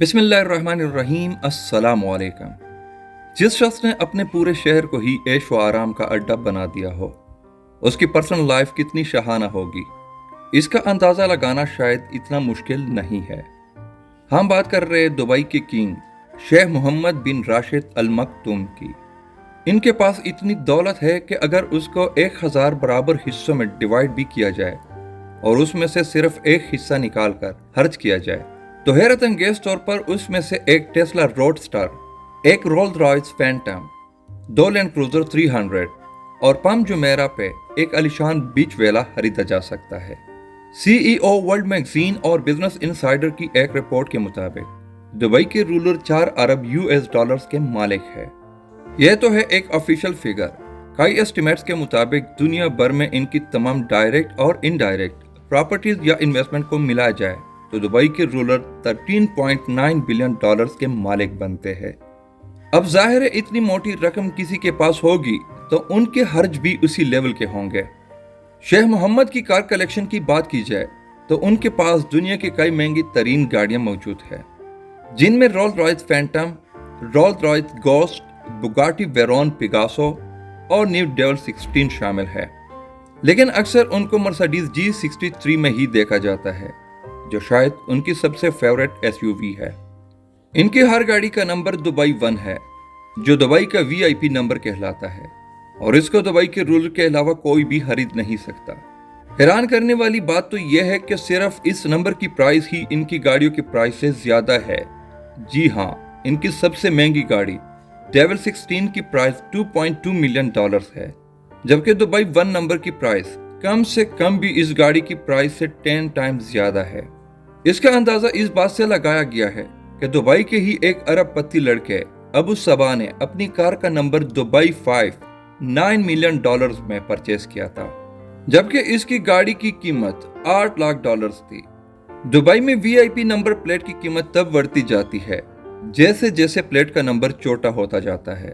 बिस्मिल्लाहिर्रहमानिर्रहीम अस्सलाम वालेकुम। जिस शख्स ने अपने पूरे शहर को ही ऐश व आराम का अड्डा बना दिया हो, उसकी पर्सनल लाइफ कितनी शहाना होगी, इसका अंदाज़ा लगाना शायद इतना मुश्किल नहीं है। हम बात कर रहे हैं दुबई के किंग शेख मोहम्मद बिन राशिद अल मक्तूम की। इनके पास इतनी दौलत है कि अगर उसको 1000 बराबर हिस्सों में डिवाइड भी किया जाए और उसमें से सिर्फ एक हिस्सा निकाल कर खर्च किया जाए तो हैरत अंगेज तौर पर उसमें से एक टेस्ला रोडस्टर, एक roles Royce Phantom, 2 land cruiser 300 और पम जुमेरा पे एक आलीशान बीच वेला खरीदा जा सकता है। सीईओ वर्ल्ड मैगजीन और बिजनेस इनसाइडर की एक रिपोर्ट के मुताबिक दुबई के रूलर 4 अरब यूएस डॉलर्स के मालिक है। यह तो है एक ऑफिशियल फिगर। कई एस्टिमेट्स के मुताबिक दुनिया भर में इनकी तमाम डायरेक्ट और इनडायरेक्ट प्रॉपर्टीज या इन्वेस्टमेंट को मिलाया जाए तो दुबई के रूलर 13.9 बिलियन डॉलर्स के मालिक बनते हैं। अब जाहिर है इतनी मोटी रकम किसी के पास होगी तो उनके खर्च भी उसी लेवल के होंगे। शेख मोहम्मद की कार कलेक्शन की बात की जाए तो उनके पास दुनिया की कई महंगी तरीन गाड़ियां मौजूद है, जिनमें Rolls Royce Phantom, Rolls Royce Ghost, Bugatti Veyron Pegaso और न्यू डेवल 16 शामिल है। लेकिन अक्सर उनको मर्सिडीज G63 में ही देखा जाता है, जो शायद उनकी सबसे फेवरेट एसयूवी है। इनकी हर गाड़ी का नंबर दुबई 1 है, जो दुबई का वीआईपी नंबर कहलाता है और इसको दुबई के रूलर के अलावा कोई भी खरीद नहीं सकता। हैरान करने वाली बात तो यह है कि सिर्फ इस नंबर की प्राइस ही इनकी गाड़ियों की प्राइस से ज्यादा है। जी हाँ, इनकी सबसे महंगी गाड़ी डेविल 16 की प्राइस 2.2 मिलियन डॉलर्स है, जबकि दुबई 1 नंबर की प्राइस कम से कम भी इस गाड़ी की प्राइस से 10 टाइम्स ज्यादा है। इसका अंदाजा इस बात से लगाया गया है कि दुबई के ही एक अरबपति लड़के अबू सबा ने अपनी कार का नंबर दुबई 5 9 मिलियन डॉलर्स में परचेज किया था, जबकि इसकी गाड़ी की कीमत 8 लाख डॉलर्स थी। दुबई में वीआईपी नंबर प्लेट की कीमत तब बढ़ती जाती है जैसे जैसे प्लेट का नंबर छोटा होता जाता है।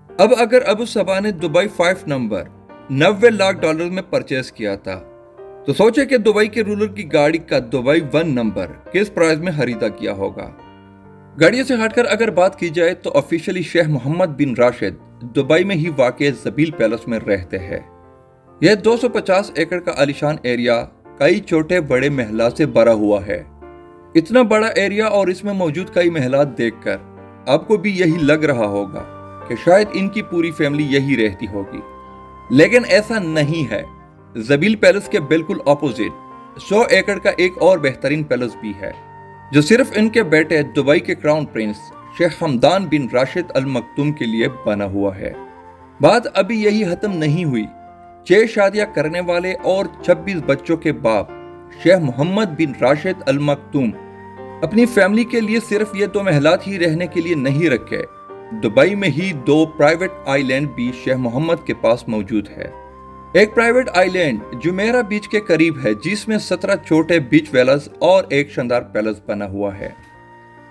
अब अगर अबू सबा ने दुबई 5 नंबर 90 लाख डॉलर में परचेज किया था तो सोचे कि दुबई के रूलर की गाड़ी का दुबई 1 नंबर किस प्राइस में खरीदा किया होगा। गाड़ियों से हटकर अगर बात की जाए तो ऑफिशियली शेख मोहम्मद बिन राशिद दुबई में ही वाक़ ज़बील पैलेस में रहते हैं। यह 250 एकड़ का आलीशान एरिया कई छोटे बड़े महलात से भरा हुआ है। इतना बड़ा एरिया और इसमें मौजूद कई महलात देखकर आपको भी यही लग रहा होगा कि शायद इनकी पूरी फैमिली यही रहती होगी, लेकिन ऐसा नहीं है। ज़बील पैलेस के बिल्कुल ऑपोजिट 100 एकड़ का एक और बेहतरीन पैलेस भी है, जो सिर्फ इनके बेटे दुबई के क्राउन प्रिंस शेख हमदान बिन राशिद अल मक्तूम के लिए बना हुआ है। बात अभी यही खत्म नहीं हुई। 6 शादियां करने वाले और 26 बच्चों के बाप शेख मोहम्मद बिन राशिद अल मक्तूम अपनी फैमिली के लिए सिर्फ ये 2 महलात ही रहने के लिए नहीं रखे। दुबई में ही 2 प्राइवेट आइलैंड भी शेख मोहम्मद के पास मौजूद है। एक प्राइवेट आइलैंड जुमेरा बीच के करीब है, जिसमें 17 छोटे बीच वेलास और एक शानदार पैलेस बना हुआ है,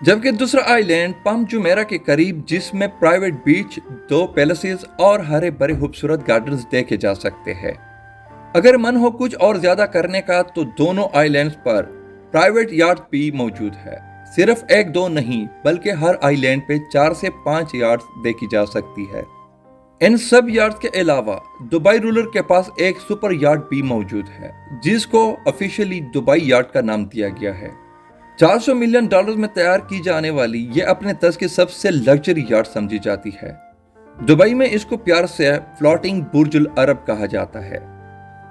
जबकि दूसरा आइलैंड पम जुमेरा के करीब, जिसमें प्राइवेट बीच, 2 पैलेसेस और हरे भरे खूबसूरत गार्डन्स देखे जा सकते हैं। अगर मन हो कुछ और ज्यादा करने का तो दोनों आइलैंड्स पर प्राइवेट यार्ड भी मौजूद है। सिर्फ 1-2 नहीं बल्कि हर आइलैंड पे 4 से 5 यार्ड्स देखी जा सकती है। इन सब यार्ड्स के अलावा दुबई रूलर के पास एक सुपर यार्ड भी मौजूद है, जिसको ऑफिशियली दुबई यार्ड का नाम दिया गया है। 400 मिलियन डॉलर में तैयार की जाने वाली ये अपने तर्ज की सबसे लग्जरी यार्ड समझी जाती है। दुबई में इसको प्यार से फ्लोटिंग बुर्जुल अरब कहा जाता है।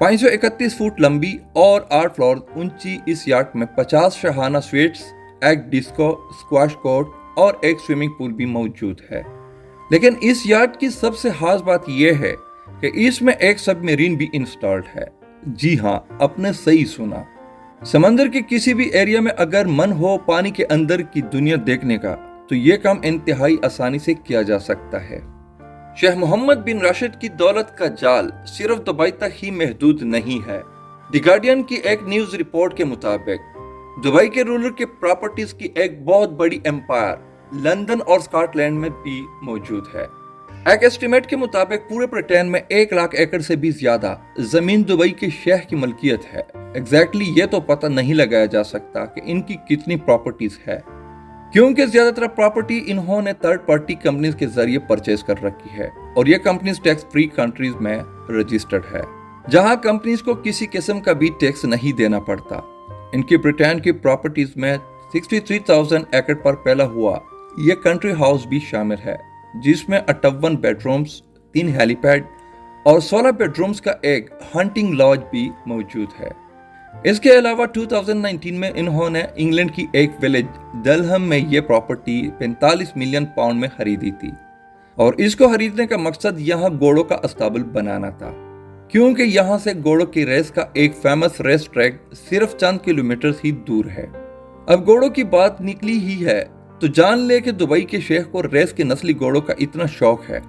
531 फुट लंबी और 8 फ्लोर ऊंची इस यार्ड में 50 शहाना स्वीट्स, एक डिस्को, स्क्वाश कोर्ट और एक स्विमिंग पूल भी मौजूद है। लेकिन इस यार्ड की सबसे खास बात यह है कि इसमें एक सबमरीन भी इंस्टॉल्ड है। जी हाँ, आपने सही सुना। समंदर के किसी भी एरिया में अगर मन हो पानी के अंदर की दुनिया देखने का तो ये काम इंतहाई आसानी से किया जा सकता है। शेख मोहम्मद बिन राशिद की दौलत का जाल सिर्फ दुबई तक ही महदूद नहीं है। द गार्डियन की एक न्यूज रिपोर्ट के मुताबिक दुबई के रूलर के प्रॉपर्टीज की एक बहुत बड़ी एम्पायर लंदन और स्कॉटलैंड में भी मौजूद है। एक एस्टिमेट के मुताबिक पूरे ब्रिटेन में 1 लाख एकड़ से भी ज्यादा जमीन दुबई के शेख की मलकियत है। एग्जैक्टली ये तो पता नहीं लगाया जा सकता कि इनकी कितनी प्रॉपर्टीज है। क्योंकि ज्यादातर प्रॉपर्टी इन्होंने थर्ड पार्टी कंपनीज के जरिए परचेज कर रखी है और ये कंपनीज टैक्स फ्री कंट्रीज में रजिस्टर्ड है, जहां कंपनीज को किसी किस्म का भी टैक्स नहीं देना पड़ता। इनकी ब्रिटेन की प्रॉपर्टीज में 63,000 एकड़ पर फैला हुआ ये कंट्री हाउस भी शामिल है, जिसमें 58 बेडरूम्स, 3 हेलीपैड और 16 बेडरूम्स का एक हंटिंग लॉज भी मौजूद है। इसके अलावा 2019 में इन्होंने इंग्लैंड की एक विलेज डलहम में ये प्रॉपर्टी 45 मिलियन पाउंड में खरीदी थी और इसको खरीदने का मकसद यहाँ घोड़ों का अस्ताबल बनाना था, क्योंकि यहाँ से घोड़ों की रेस का एक फेमस रेस ट्रैक सिर्फ चंद किलोमीटर ही दूर है। अब घोड़ों की बात निकली ही है तो जान ले कि दुबई के शेख को रेस के नस्ली घोड़ों का इतना शौक है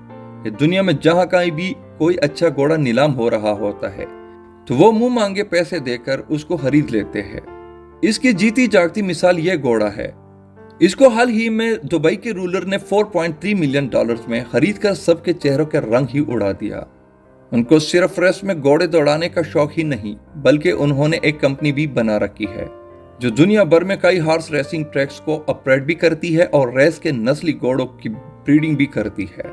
कि दुनिया में जहाँ कहीं भी कोई अच्छा घोड़ा नीलाम हो रहा होता है तो वो मुंह मांगे पैसे देकर उसको खरीद लेते हैं। इसकी जीती जागती मिसाल ये घोड़ा है। इसको हाल ही में दुबई के रूलर ने 4.3 मिलियन डॉलर्स में खरीद कर सबके चेहरों के रंग ही उड़ा दिया। उनको सिर्फ रेस में घोड़े दौड़ाने का शौक ही नहीं, बल्कि उन्होंने एक कंपनी भी बना रखी है जो दुनिया भर में कई हॉर्स रेसिंग ट्रैक्स को ऑपरेट भी करती है और रेस के नस्ली घोड़ों की ब्रीडिंग भी करती है।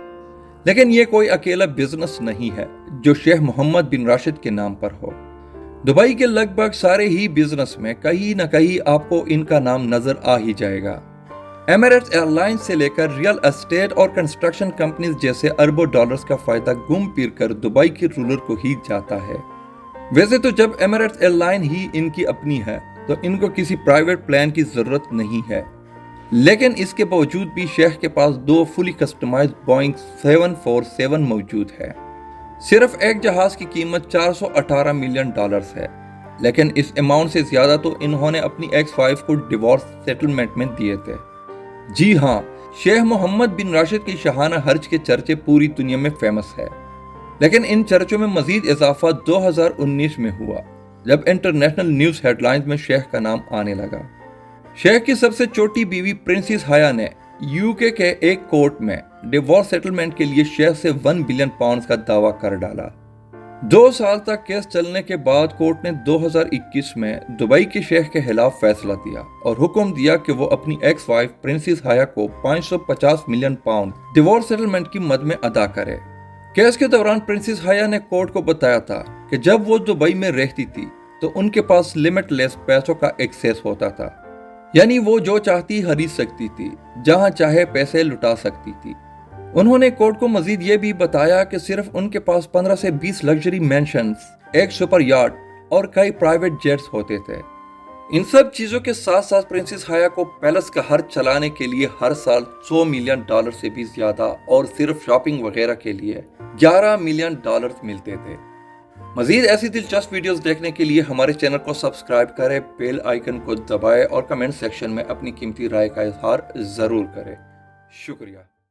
लेकिन ये कोई अकेला बिजनेस नहीं है जो शेख मोहम्मद बिन राशिद के नाम पर हो। दुबई के लगभग सारे ही बिजनेस में कहीं न कहीं आपको इनका नाम नजर आ ही जाएगा। एमिरेट्स एयरलाइंस से लेकर रियल एस्टेट और कंस्ट्रक्शन कंपनीज जैसे अरबों डॉलर्स का फायदा घूम फिर कर दुबई के रूलर को ही जाता है। वैसे तो जब एमिरेट्स एयरलाइन ही इनकी अपनी है तो इनको किसी प्राइवेट प्लेन की जरूरत नहीं है, लेकिन इसके बावजूद भी शेख के पास 2 फुली कस्टमाइज्ड बोइंग 747 मौजूद है। सिर्फ एक जहाज की कीमत 418 मिलियन डॉलर्स है, लेकिन इस अमाउंट से ज्यादा तो इन्होंने अपनी एक्स वाइफ को डिवोर्स सेटलमेंट में दिए थे। जी हाँ, शेख मोहम्मद बिन राशिद की शाहाना हर्ज के चर्चे पूरी दुनिया में फेमस है, लेकिन इन चर्चों में मजीद इजाफा 2019 में हुआ जब इंटरनेशनल न्यूज हेडलाइंस में शेख का नाम आने लगा। शेख की सबसे छोटी बीवी प्रिंसेस हाया ने यूके के एक कोर्ट में डिवोर्स सेटलमेंट के लिए शेख से 1 बिलियन पाउंड का दावा कर डाला। 2 साल तक केस चलने के बाद कोर्ट ने 2021 में दुबई के शेख के खिलाफ फैसला दिया और हुक्म दिया कि वो अपनी एक्स वाइफ प्रिंसेस हाया को 550 मिलियन पाउंड डिवोर्स सेटलमेंट की मद में अदा करे। केस के दौरान प्रिंसेस हाया ने कोर्ट को बताया था कि जब वो दुबई में रहती थी तो उनके पास लिमिटलेस पैसों का एक्सेस होता था, यानी वो जो चाहती खरीद सकती थी, जहां चाहे पैसे लुटा सकती थी। उन्होंने कोर्ट को मजीद ये भी बताया कि सिर्फ उनके पास 15 से 20 लग्जरी मैंशंस, एक सुपर याट और कई प्राइवेट जेट्स होते थे। इन सब चीजों के साथ साथ प्रिंसेस हाया को पैलेस का खर्च चलाने के लिए हर साल 100 मिलियन डॉलर से भी ज्यादा और सिर्फ शॉपिंग वगैरह के लिए 11 मिलियन डॉलर मिलते थे। मजीद ऐसी दिलचस्प वीडियोस देखने के लिए हमारे चैनल को सब्सक्राइब करें, बेल आइकन को दबाएं और कमेंट सेक्शन में अपनी कीमती राय का इजहार जरूर करें। शुक्रिया।